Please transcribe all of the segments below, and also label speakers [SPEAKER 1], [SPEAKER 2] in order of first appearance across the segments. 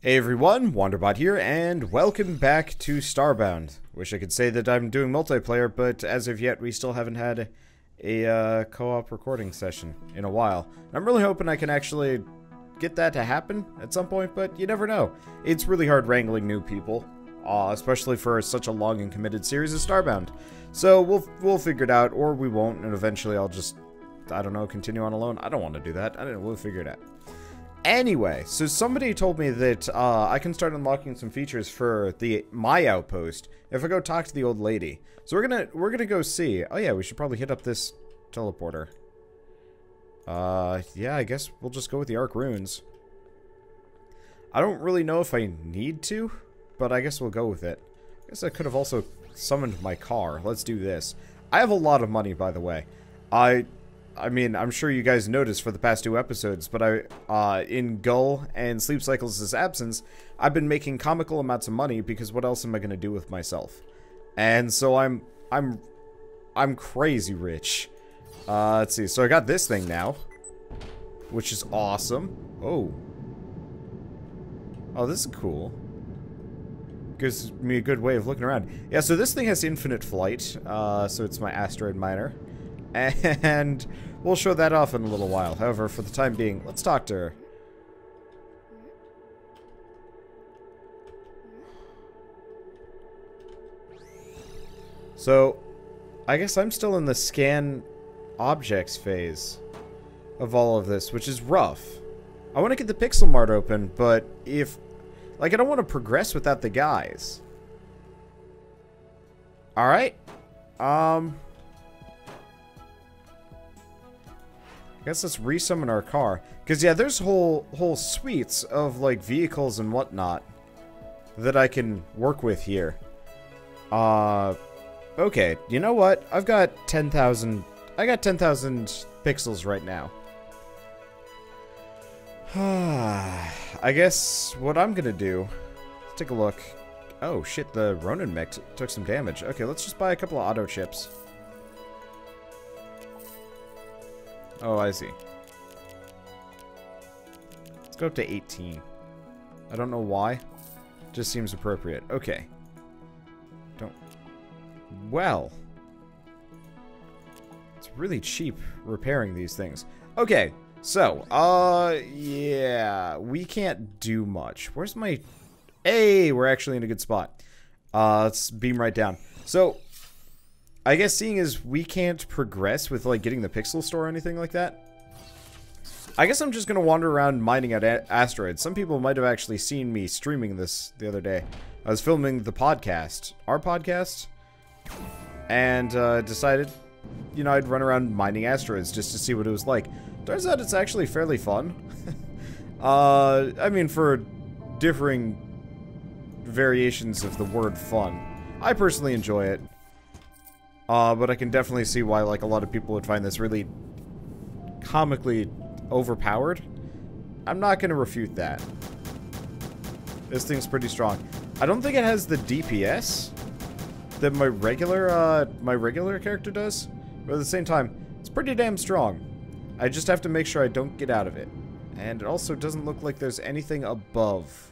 [SPEAKER 1] Hey everyone, Wanderbot here, and welcome back to Starbound. Wish I could say that I'm doing multiplayer, but as of yet, we still haven't had a co-op recording session in a while. I'm really hoping I can actually get that to happen at some point, but you never know. It's really hard wrangling new people, especially for such a long and committed series as Starbound. So we'll figure it out, or we won't, and eventually I'll just, I don't know, continue on alone. I don't want to do that. I don't know, we'll figure it out. Anyway, so somebody told me that I can start unlocking some features for my outpost if I go talk to the old lady. So we're gonna go see. Oh yeah, we should probably hit up this teleporter. Yeah, I guess we'll just go with the Arc Runes. I don't really know if I need to, but I guess we'll go with it. I guess I could have also summoned my car. Let's do this. I have a lot of money, by the way. I mean, I'm sure you guys noticed for the past 2 episodes, but in Gull and Sleep Cycles' absence, I've been making comical amounts of money because what else am I going to do with myself? And so I'm crazy rich. Let's see. So I got this thing now, which is awesome. Oh, this is cool. Gives me a good way of looking around. Yeah, so this thing has infinite flight. So it's my asteroid miner. And we'll show that off in a little while. However, for the time being, let's talk to her. So, I guess I'm still in the scan objects phase of all of this, which is rough. I want to get the pixel mart open, but I don't want to progress without the guys. Alright. I guess let's resummon our car. Because, yeah, there's whole suites of, like, vehicles and whatnot that I can work with here. Okay, you know what? I've got 10,000... I got 10,000 pixels right now. I guess what I'm gonna do... Let's take a look. Oh, shit, the Ronin mech took some damage. Okay, let's just buy a couple of auto chips. Oh, I see. Let's go up to 18. I don't know why. Just seems appropriate. Okay. Well. It's really cheap repairing these things. Okay. So, yeah. We can't do much. Where's my... Hey, we're actually in a good spot. Let's beam right down. So... I guess seeing as we can't progress with, like, getting the pixel store or anything like that, I guess I'm just going to wander around mining out asteroids. Some people might have actually seen me streaming this the other day. I was filming the podcast, our podcast, and decided, you know, I'd run around mining asteroids just to see what it was like. Turns out it's actually fairly fun. I mean, for differing variations of the word fun. I personally enjoy it. But I can definitely see why, like, a lot of people would find this really comically overpowered. I'm not going to refute that. This thing's pretty strong. I don't think it has the DPS that my regular character does, but at the same time, it's pretty damn strong. I just have to make sure I don't get out of it. And it also doesn't look like there's anything above.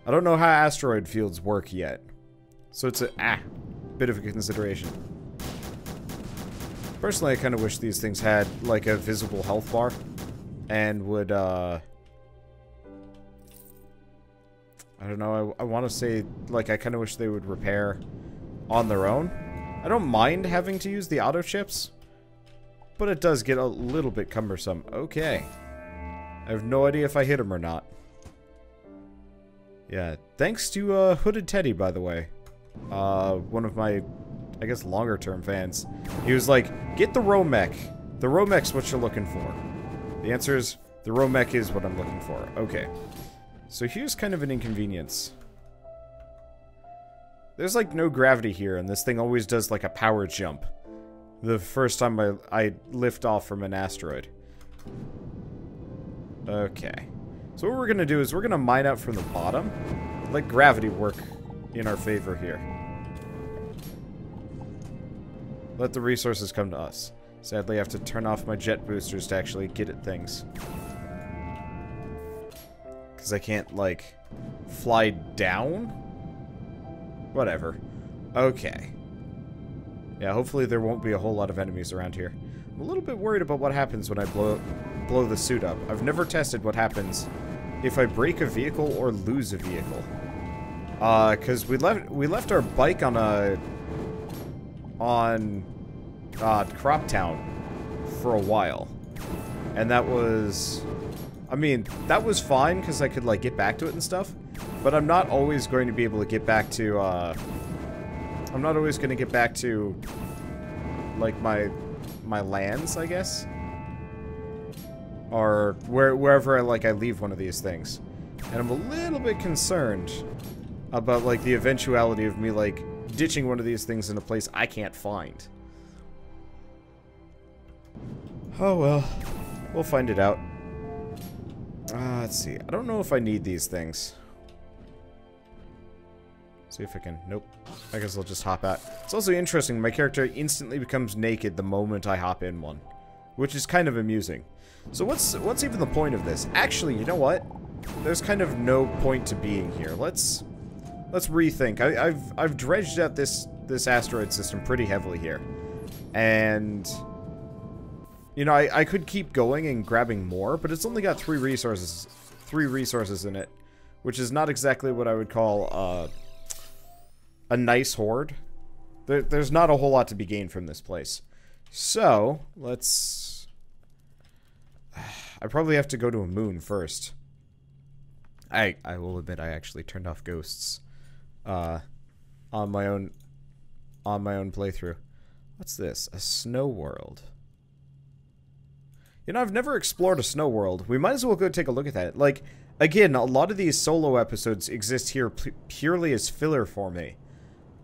[SPEAKER 1] I don't know how asteroid fields work yet. So it's a bit of a consideration. Personally, I kind of wish these things had, like, a visible health bar and would, I don't know, I want to say, like, I kind of wish they would repair on their own. I don't mind having to use the auto chips, but it does get a little bit cumbersome. Okay. I have no idea if I hit him or not. Yeah, thanks to, Hooded Teddy, by the way. One of my, I guess, longer-term fans. He was like, get the Romech. The Romech's what you're looking for. The answer is, the Romech is what I'm looking for. Okay. So here's kind of an inconvenience. There's, like, no gravity here, and this thing always does, like, a power jump. The first time I lift off from an asteroid. Okay. So what we're gonna do is we're gonna mine out from the bottom. Let gravity work in our favor here. Let the resources come to us. Sadly, I have to turn off my jet boosters to actually get at things. Because I can't, like, fly down? Whatever. Okay. Yeah, hopefully there won't be a whole lot of enemies around here. I'm a little bit worried about what happens when I blow the suit up. I've never tested what happens if I break a vehicle or lose a vehicle. Because we left our bike on Crop Town for a while. And that was... I mean, that was fine because I could, like, get back to it and stuff. But I'm not always going to be able to get back to, I'm not always going to get back to, like, my lands, I guess. Or wherever I leave one of these things. And I'm a little bit concerned about, like, the eventuality of me, like, ditching one of these things in a place I can't find. Oh, well. We'll find it out. Let's see. I don't know if I need these things. See if I can... Nope. I guess I'll just hop out. It's also interesting. My character instantly becomes naked the moment I hop in one. Which is kind of amusing. So what's even the point of this? Actually, you know what? There's kind of no point to being here. Let's rethink. I've dredged out this asteroid system pretty heavily here. And... You know, I could keep going and grabbing more, but it's only got 3 resources in it, which is not exactly what I would call a nice hoard. There's not a whole lot to be gained from this place. So, let's... I probably have to go to a moon first. I will admit I actually turned off ghosts on my own playthrough. What's this? A snow world. You know, I've never explored a snow world. We might as well go take a look at that. Like, again, a lot of these solo episodes exist here purely as filler for me.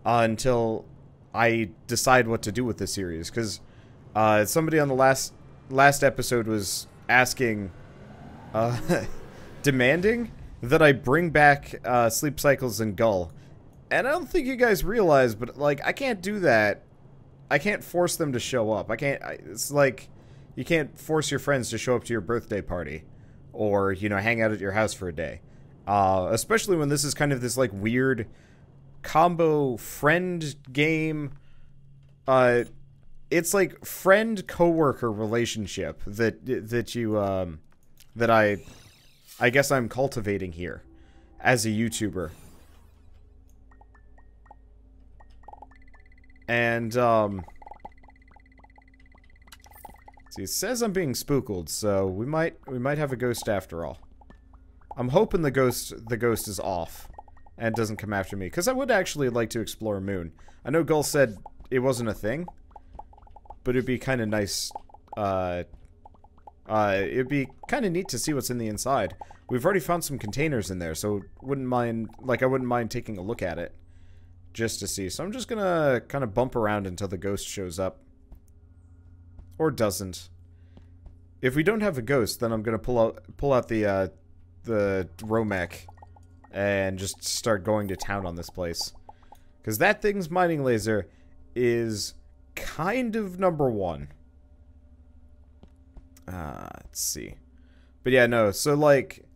[SPEAKER 1] Until I decide what to do with this series. Because somebody on the last episode was asking, demanding that I bring back Sleep Cycles and Gull. And I don't think you guys realize, but, like, I can't do that. I can't force them to show up. It's like... You can't force your friends to show up to your birthday party. Or, you know, hang out at your house for a day. Especially when this is kind of this, like, weird combo friend game. It's like friend-coworker relationship that I guess I'm cultivating here as a YouTuber. And, see, it says I'm being spooked, so we might have a ghost after all. I'm hoping the ghost is off and doesn't come after me, because I would actually like to explore Moon. I know Gull said it wasn't a thing, but it'd be kind of nice. It'd be kind of neat to see what's in the inside. We've already found some containers in there, so I wouldn't mind taking a look at it just to see. So I'm just gonna kind of bump around until the ghost shows up. Or doesn't. If we don't have a ghost, then I'm gonna pull out the Romec and just start going to town on this place. Because that thing's mining laser is kind of #1. Let's see. But yeah, no, so like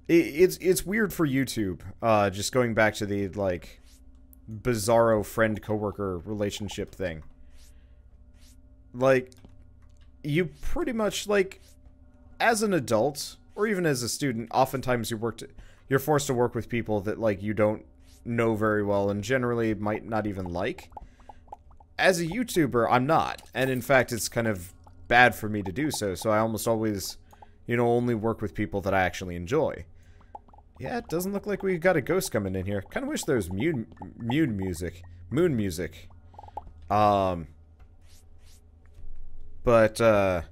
[SPEAKER 1] it's weird for YouTube, just going back to the like bizarro friend coworker relationship thing. Like, you pretty much, like, as an adult, or even as a student, oftentimes you're forced to work with people that, like, you don't know very well and generally might not even like. As a YouTuber, I'm not. And in fact, it's kind of bad for me to do so, so I almost always, you know, only work with people that I actually enjoy. Yeah, it doesn't look like we got a ghost coming in here. Kind of wish there was moon music. But, oh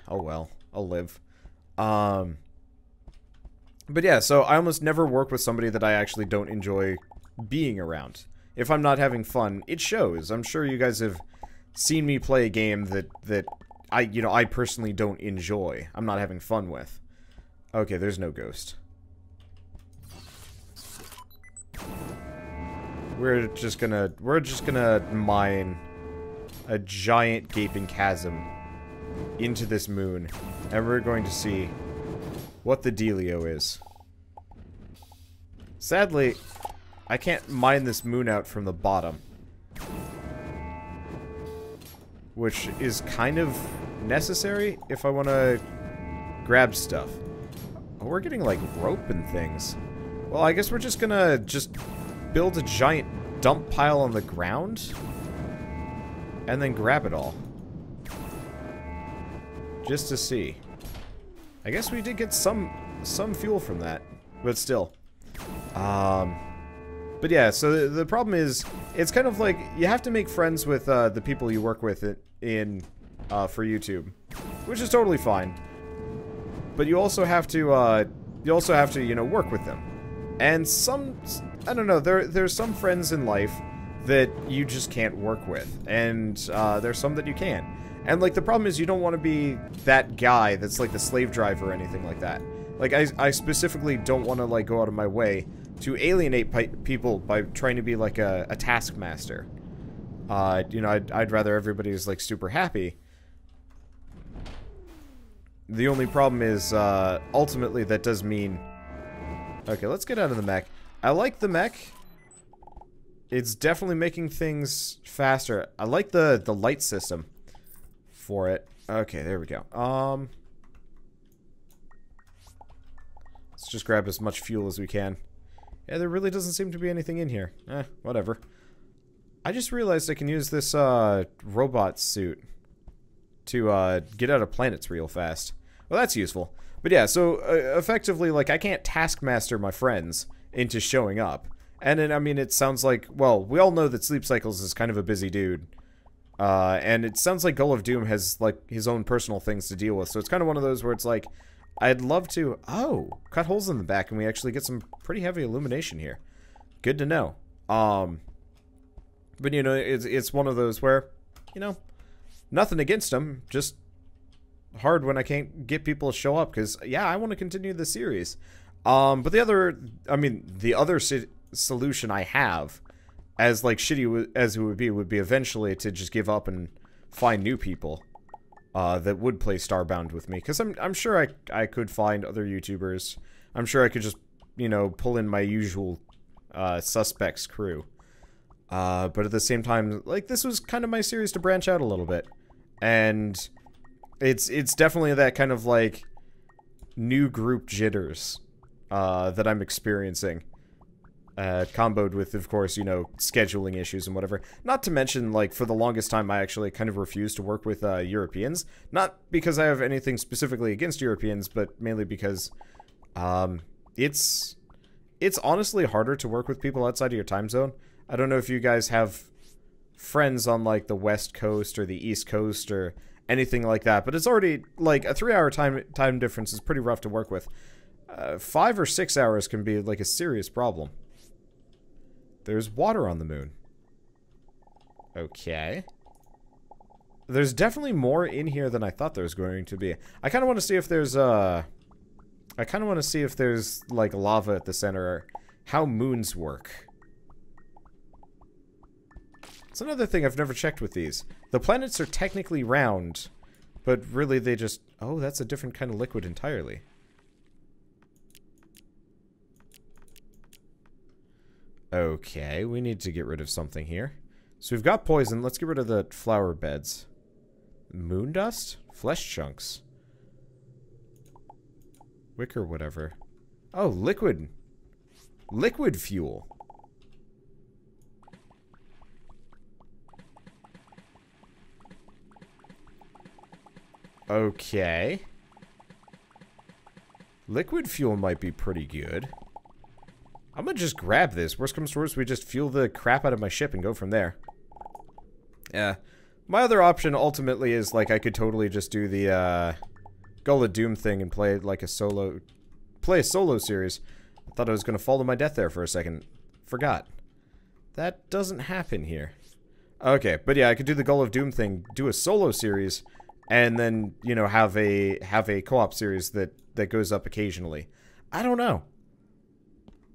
[SPEAKER 1] well, I'll live. But yeah, so I almost never work with somebody that I actually don't enjoy being around. If I'm not having fun, it shows. I'm sure you guys have seen me play a game that I personally don't enjoy. I'm not having fun with. Okay, there's no ghost. We're just gonna mine a giant gaping chasm into this moon, and we're going to see what the dealio is. Sadly, I can't mine this moon out from the bottom. Which is kind of necessary if I want to grab stuff. Oh, we're getting, like, rope and things. Well, I guess we're just gonna build a giant dump pile on the ground. And then grab it all. Just to see. I guess we did get some fuel from that. But still. But yeah, so the problem is, it's kind of like, you have to make friends with the people you work with for YouTube. Which is totally fine. But you also have to, you know, work with them. And I don't know, there's some friends in life that you just can't work with. And there's some that you can. And, like, the problem is you don't want to be that guy that's, like, the slave driver or anything like that. Like, I specifically don't want to, like, go out of my way to alienate people by trying to be, like, a taskmaster. You know, I'd rather everybody's, like, super happy. The only problem is, ultimately, that does mean... Okay, let's get out of the mech. I like the mech. It's definitely making things faster. I like the light system for it. Okay, there we go. Let's just grab as much fuel as we can. Yeah, there really doesn't seem to be anything in here. Whatever. I just realized I can use this robot suit to get out of planets real fast. Well, that's useful. But yeah, so effectively, like, I can't taskmaster my friends into showing up. And then, I mean, it sounds like, well, we all know that Sleep Cycles is kind of a busy dude. And it sounds like Gull of Doom has, like, his own personal things to deal with. So it's kind of one of those where it's like, I'd love to... Oh, cut holes in the back and we actually get some pretty heavy illumination here. Good to know. But, you know, it's one of those where, you know, nothing against them, just hard when I can't get people to show up, because, yeah, I want to continue the series. But the other solution I have, as, like, shitty as it would be eventually to just give up and find new people that would play Starbound with me, because I'm sure I could find other YouTubers. I'm sure I could just, you know, pull in my usual suspects crew. But at the same time, like, this was kind of my series to branch out a little bit. And it's definitely that kind of, like, new group jitters that I'm experiencing. Comboed with, of course, you know, scheduling issues and whatever. Not to mention, like, for the longest time, I actually kind of refused to work with Europeans. Not because I have anything specifically against Europeans, but mainly because it's honestly harder to work with people outside of your time zone. I don't know if you guys have friends on, like, the West Coast or the East Coast or anything like that, but it's already, like, a 3-hour time difference is pretty rough to work with. 5 or 6 hours can be, like, a serious problem. There's water on the moon. Okay. There's definitely more in here than I thought there was going to be. I kind of want to see if there's, like, lava at the center, or how moons work. It's another thing I've never checked with these. The planets are technically round, but really they just... Oh, that's a different kind of liquid entirely. Okay, we need to get rid of something here. So we've got poison. Let's get rid of the flower beds. Moon dust? Flesh chunks. Wicker whatever. Oh, liquid. Liquid fuel. Okay. Liquid fuel might be pretty good. I'm gonna just grab this. Worst comes to worst, we just fuel the crap out of my ship and go from there. Yeah. My other option ultimately is, like, I could totally just do the, Gull of Doom thing and play, like, a solo series. I thought I was gonna fall to my death there for a second. Forgot. That doesn't happen here. Okay, but yeah, I could do the Gull of Doom thing, do a solo series, and then, you know, have a co-op series that goes up occasionally. I don't know.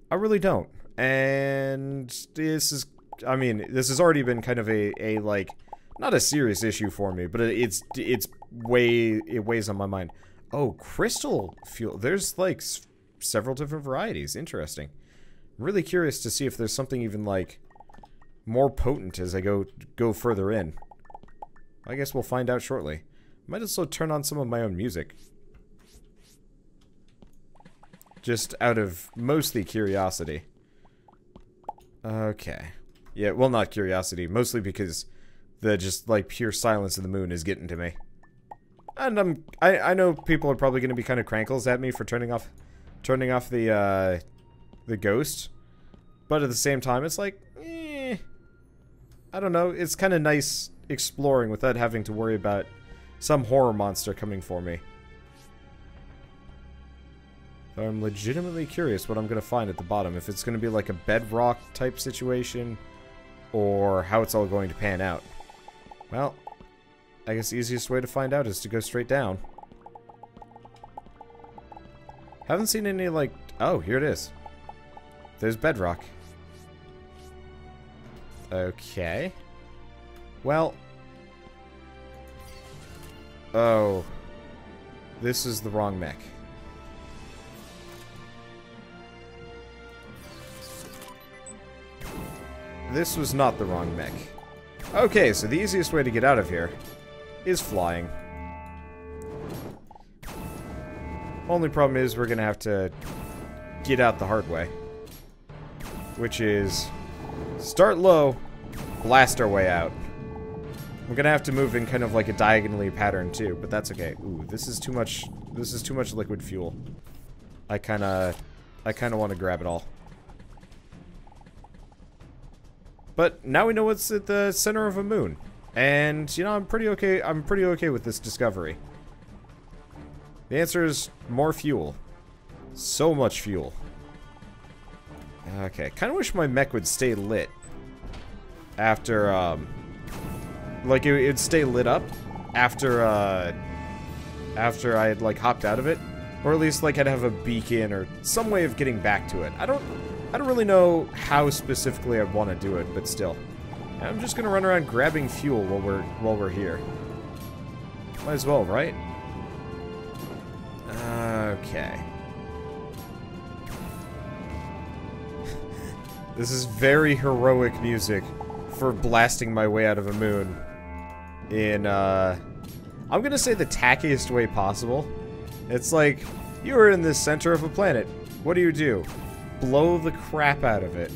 [SPEAKER 1] I really don't. And this is, I mean, this has already been kind of a like, not a serious issue for me, but it weighs on my mind. Oh, crystal fuel. There's, like, several different varieties. Interesting. I'm really curious to see if there's something even, like, more potent as I go further in. I guess we'll find out shortly. Might as well turn on some of my own music. Just out of mostly curiosity. Okay. Yeah, well, not curiosity. Mostly because the just, like, pure silence of the moon is getting to me. And I know people are probably going to be kind of crankles at me for turning off the ghost. But at the same time, it's like, I don't know. It's kind of nice exploring without having to worry about some horror monster coming for me. So I'm legitimately curious what I'm going to find at the bottom. If it's going to be like a bedrock type situation, or how it's all going to pan out. Well, I guess the easiest way to find out is to go straight down. Haven't seen any, like... Oh, here it is. There's bedrock. Okay. Well... Oh. This is the wrong mech. This was not the wrong mech. Okay, so the easiest way to get out of here is flying. Only problem is we're gonna have to get out the hard way. Which is start low, blast our way out. We're gonna have to move in kind of like a diagonally pattern too, but that's okay. Ooh, this is too much liquid fuel. I kinda want to grab it all. But now we know what's at the center of a moon. And, you know, I'm pretty okay with this discovery. The answer is more fuel. So much fuel. Okay, kind of wish my mech would stay lit. After, like, it'd stay lit up after, after I had, like, hopped out of it. Or at least, like, I'd have a beacon or some way of getting back to it. I don't really know how specifically I'd want to do it, but still. I'm just gonna run around grabbing fuel while we're here. Might as well, right? Okay. This is very heroic music for blasting my way out of a moon in, I'm gonna say the tackiest way possible. It's like, you are in the center of a planet. What do? Blow the crap out of it.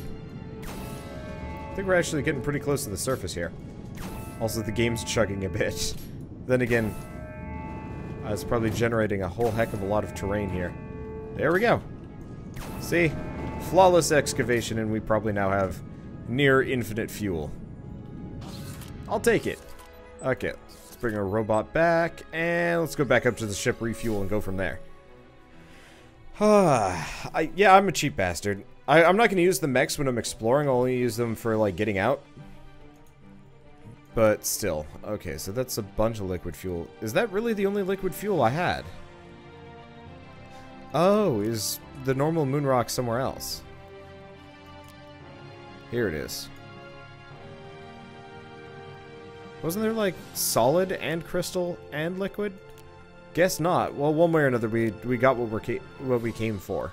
[SPEAKER 1] I think we're actually getting pretty close to the surface here. Also, the game's chugging a bit. Then again, it's probably generating a whole heck of a lot of terrain here. There we go. See? Flawless excavation, and we probably now have near infinite fuel. I'll take it. Okay, let's bring our robot back, and let's go back up to the ship, refuel, and go from there. Yeah, I'm a cheap bastard. I'm not going to use the mechs when I'm exploring. I'll only use them for, like, getting out. But still. Okay, so that's a bunch of liquid fuel. Is that really the only liquid fuel I had? Oh, is the normal moon rock somewhere else? Here it is. Wasn't there, like, solid and crystal and liquid? Guess not. Well, one way or another, we got what we came for.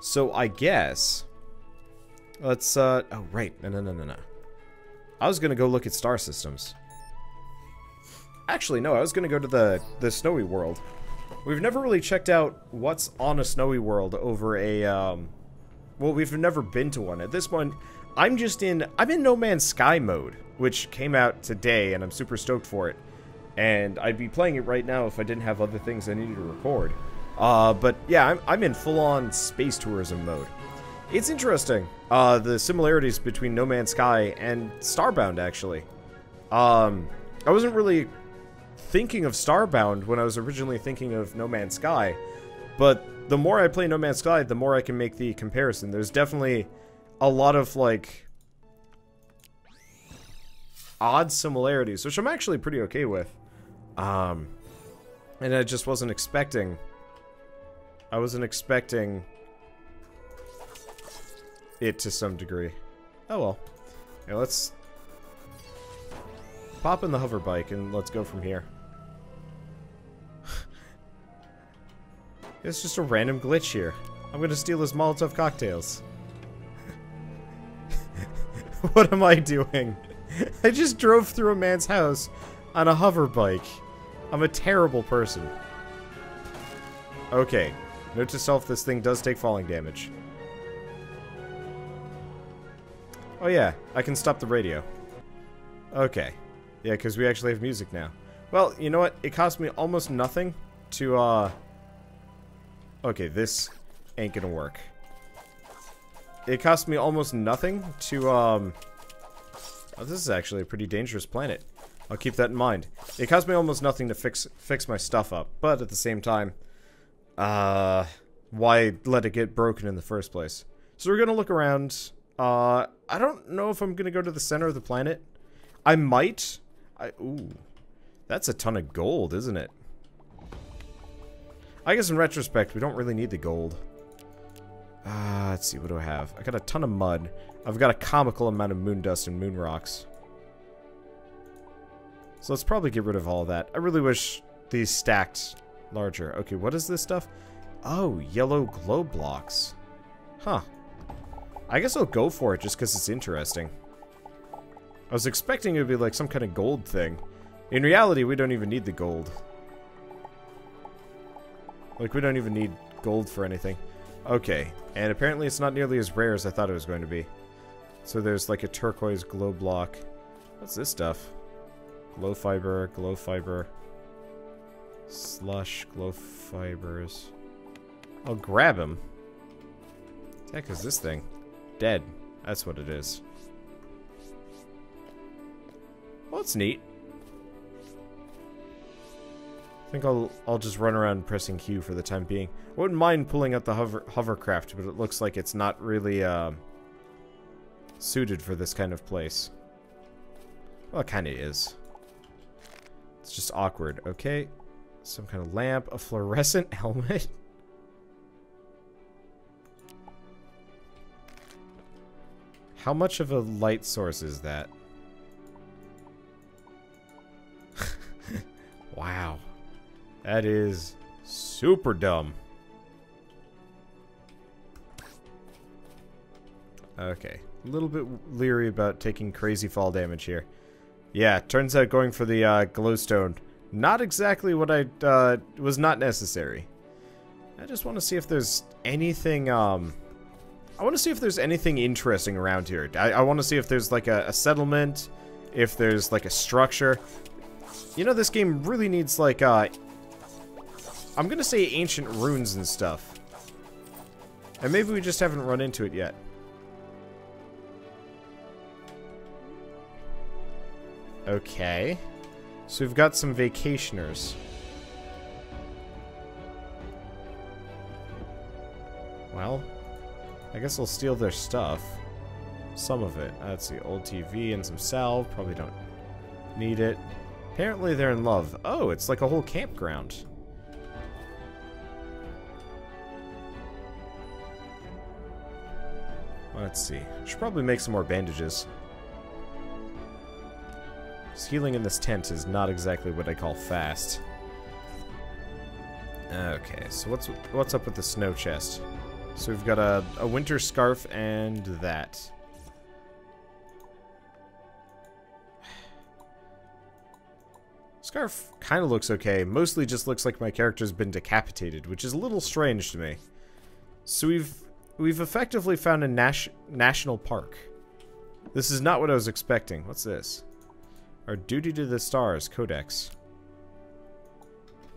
[SPEAKER 1] So I guess let's oh right, no. I was gonna go look at star systems. Actually, no, I was gonna go to the snowy world. We've never really checked out what's on a snowy world over a well, we've never been to one. At this point, I'm in No Man's Sky mode, which came out today, and I'm super stoked for it. And I'd be playing it right now if I didn't have other things I needed to record. But yeah, I'm in full-on space tourism mode. It's interesting, the similarities between No Man's Sky and Starbound, actually. I wasn't really thinking of Starbound when I was originally thinking of No Man's Sky, but the more I play No Man's Sky, the more I can make the comparison. There's definitely a lot of, like, odd similarities, which I'm actually pretty okay with. And I just wasn't expecting... I wasn't expecting it to some degree. Oh well. Yeah, let's pop in the hover bike and let's go from here. It's just a random glitch here. I'm gonna steal his Molotov cocktails. What am I doing? I just drove through a man's house on a hover bike. I'm a terrible person. Okay. Note to self, this thing does take falling damage. Oh yeah, I can stop the radio. Okay. Yeah, because we actually have music now. Well, you know what? It cost me almost nothing to, Okay, this ain't gonna work. It cost me almost nothing to, Oh, this is actually a pretty dangerous planet. I'll keep that in mind. It cost me almost nothing to fix my stuff up, but at the same time, why let it get broken in the first place? So we're gonna look around. I don't know if I'm gonna go to the center of the planet. I might. Ooh. That's a ton of gold, isn't it? I guess in retrospect, we don't really need the gold. Let's see, what do I have? I got a ton of mud. I've got a comical amount of moon dust and moon rocks. So let's probably get rid of all of that. I really wish these stacked larger. Okay, what is this stuff? Oh, yellow glow blocks. Huh. I guess I'll go for it just because it's interesting. I was expecting it would be like some kind of gold thing. In reality, we don't even need the gold. Like, we don't even need gold for anything. Okay, and apparently it's not nearly as rare as I thought it was going to be. So there's like a turquoise glow block. What's this stuff? Glow fiber, slush, glow fibers. I'll grab him. What the heck is this thing? Dead. That's what it is. Well, that's neat. I think I'll just run around pressing Q for the time being. I wouldn't mind pulling out the hovercraft, but it looks like it's not really suited for this kind of place. Well, it kind of is. It's just awkward. Okay. Some kind of lamp, a fluorescent helmet. How much of a light source is that? Wow. That is super dumb. Okay. A little bit leery about taking crazy fall damage here. Yeah, turns out going for the glowstone, not exactly what I was not necessary. I just want to see if there's anything I want to see if there's anything interesting around here. I want to see if there's like a settlement, if there's like a structure. You know, this game really needs like I'm gonna say ancient ruins and stuff. And maybe we just haven't run into it yet. Okay. So we've got some vacationers. Well, I guess I'll steal their stuff. Some of it. Let's see, old TV and some salve. Probably don't need it. Apparently they're in love. Oh, it's like a whole campground. Let's see. Should probably make some more bandages. Healing in this tent is not exactly what I call fast. Okay, so what's up with the snow chest? So we've got a winter scarf and that. Scarf kind of looks okay. Mostly just looks like my character's been decapitated, which is a little strange to me. So we've effectively found a national park. This is not what I was expecting. What's this? Our duty to the stars, codex.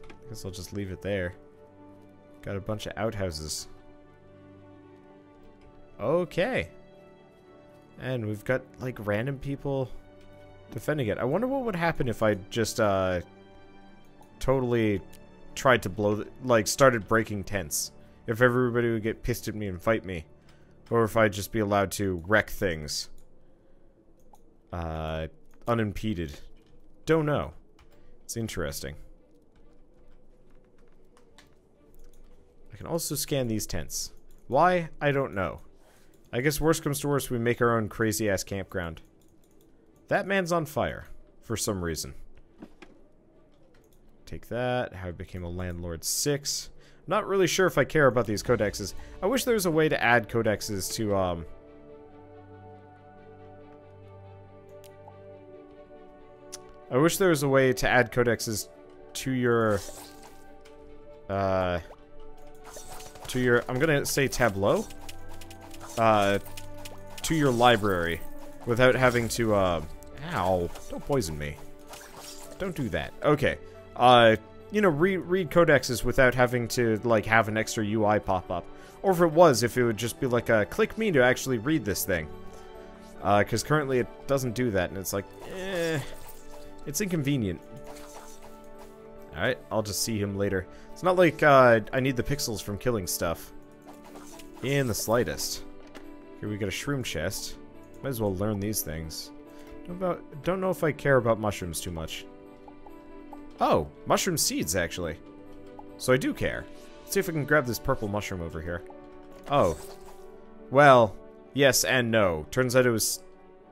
[SPEAKER 1] I guess I'll just leave it there. Got a bunch of outhouses. Okay. And we've got like random people defending it. I wonder what would happen if I just totally tried to blow started breaking tents. If everybody would get pissed at me and fight me. Or if I'd just be allowed to wreck things. Unimpeded. Don't know. It's interesting. I can also scan these tents. Why? I don't know. I guess worst comes to worst, we make our own crazy-ass campground. That man's on fire. For some reason. Take that. How I became a landlord 6. Not really sure if I care about these codexes. I wish there was a way to add codexes to, I wish there was a way to add codexes to your, I'm gonna say tableau? To your library, without having to, ow, don't poison me. Don't do that. Okay. You know, read codexes without having to, like, have an extra UI pop up. Or if it would just be like, click me to actually read this thing. Because currently it doesn't do that, and it's like, it's inconvenient. Alright, I'll just see him later. It's not like, I need the pixels from killing stuff. In the slightest. Here we got a shroom chest. Might as well learn these things. Don't know if I care about mushrooms too much. Oh, mushroom seeds, actually. So I do care. Let's see if I can grab this purple mushroom over here. Oh. Well, yes and no. Turns out it was...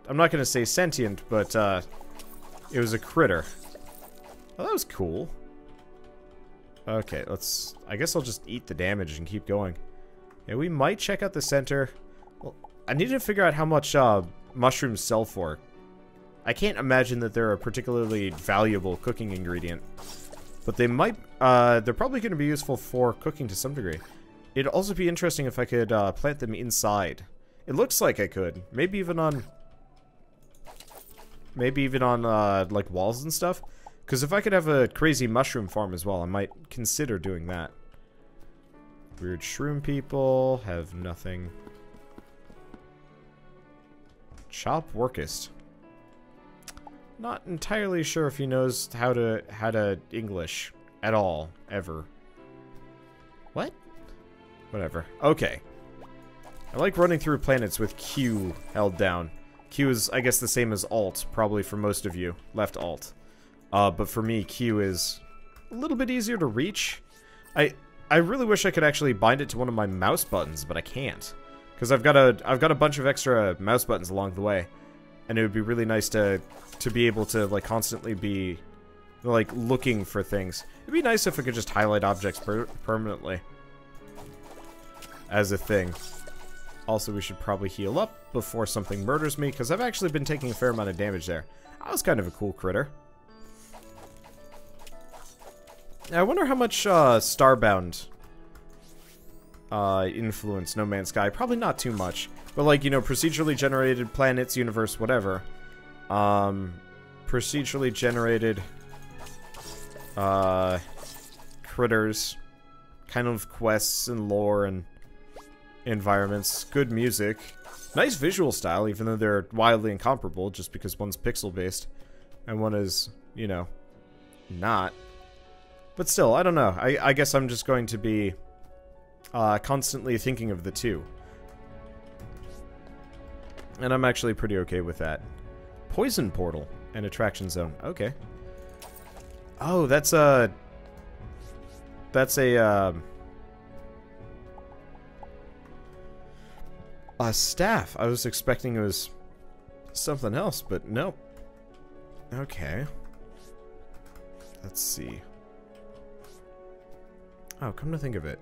[SPEAKER 1] I'm not going to say sentient, but, it was a critter. Oh, that was cool. Okay, let's... I guess I'll just eat the damage and keep going. Yeah, we might check out the center. Well, I need to figure out how much, mushrooms sell for. I can't imagine that they're a particularly valuable cooking ingredient. But they might, they're probably going to be useful for cooking to some degree. It'd also be interesting if I could, plant them inside. It looks like I could. Maybe even on, like, walls and stuff. Because if I could have a crazy mushroom farm as well, I might consider doing that. Weird shroom people have nothing. Chop workist. Not entirely sure if he knows how to English at all, ever. What? Whatever. Okay. I like running through planets with Q held down. Q is, I guess, the same as Alt, probably for most of you. Left Alt. But for me, Q is a little bit easier to reach. I really wish I could actually bind it to one of my mouse buttons, but I can't. Because I've got a bunch of extra mouse buttons along the way. And it would be really nice to be able to, like, constantly be, like, looking for things. It'd be nice if I could just highlight objects permanently. As a thing. Also, we should probably heal up before something murders me, because I've actually been taking a fair amount of damage there. That was kind of a cool critter. I wonder how much, Starbound, influenced No Man's Sky. Probably not too much. But, like, you know, procedurally generated planets, universe, whatever. Procedurally generated, critters. Kind of quests and lore and environments. Good music. Nice visual style, even though they're wildly incomparable, just because one's pixel-based. And one is, you know, not. But still, I don't know. I guess I'm just going to be, constantly thinking of the two. And I'm actually pretty okay with that. Poison portal and attraction zone. Okay. Oh, that's a staff. I was expecting it was something else, but nope. Okay. Let's see. Oh, come to think of it.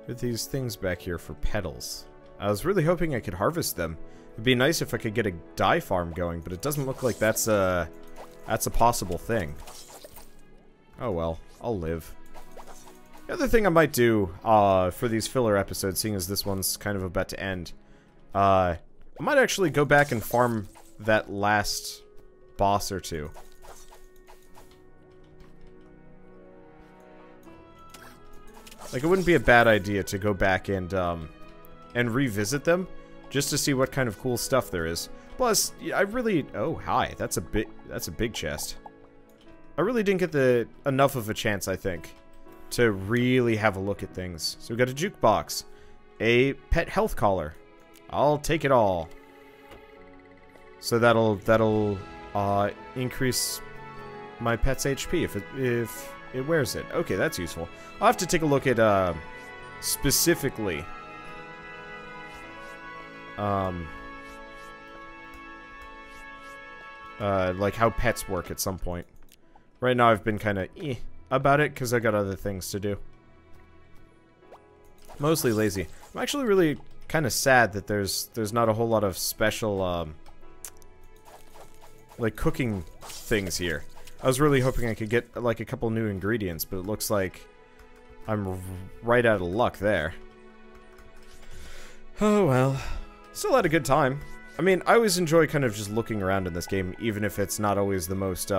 [SPEAKER 1] With these things back here for petals. I was really hoping I could harvest them. It'd be nice if I could get a dye farm going, but it doesn't look like that's a possible thing. Oh well, I'll live. The other thing I might do, for these filler episodes, seeing as this one's kind of about to end, I might actually go back and farm that last boss or two. Like, it wouldn't be a bad idea to go back and revisit them, just to see what kind of cool stuff there is. Plus, I really... Oh, hi. That's a big chest. I really didn't get enough of a chance, I think, to really have a look at things. So we got a jukebox. A pet health collar. I'll take it all. So that'll increase my pet's HP if it wears it. Okay, that's useful. I'll have to take a look at, specifically, like how pets work at some point. Right now I've been kind of about it because I got other things to do. Mostly lazy. I'm actually really kind of sad that there's not a whole lot of special like cooking things here. I was really hoping I could get like a couple new ingredients, but it looks like I'm right out of luck there. Oh well. Still had a good time. I mean, I always enjoy kind of just looking around in this game, even if it's not always the most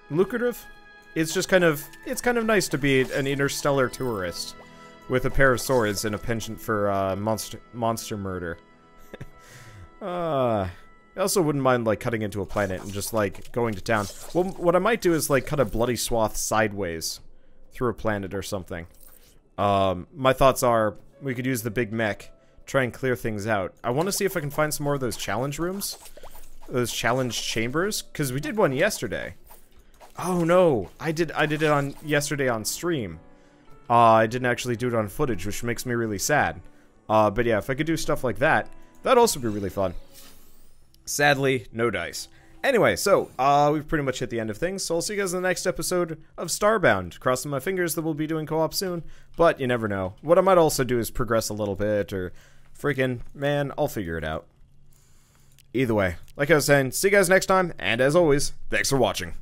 [SPEAKER 1] lucrative. It's just kind of, it's kind of nice to be an interstellar tourist with a pair of swords and a penchant for monster murder. I also wouldn't mind like cutting into a planet and just like going to town. Well, what I might do is like cut a bloody swath sideways through a planet or something. My thoughts are we could use the big mech, try and clear things out. I want to see if I can find some more of those challenge rooms, those challenge chambers, because we did one yesterday. Oh no, I did it on yesterday on stream. I didn't actually do it on footage, which makes me really sad. But yeah, if I could do stuff like that, that'd also be really fun. Sadly, no dice. Anyway, so, we've pretty much hit the end of things, so I'll see you guys in the next episode of Starbound. Crossing my fingers that we'll be doing co-op soon, but you never know. What I might also do is progress a little bit, or freaking, man, I'll figure it out. Either way, like I was saying, see you guys next time, and as always, thanks for watching.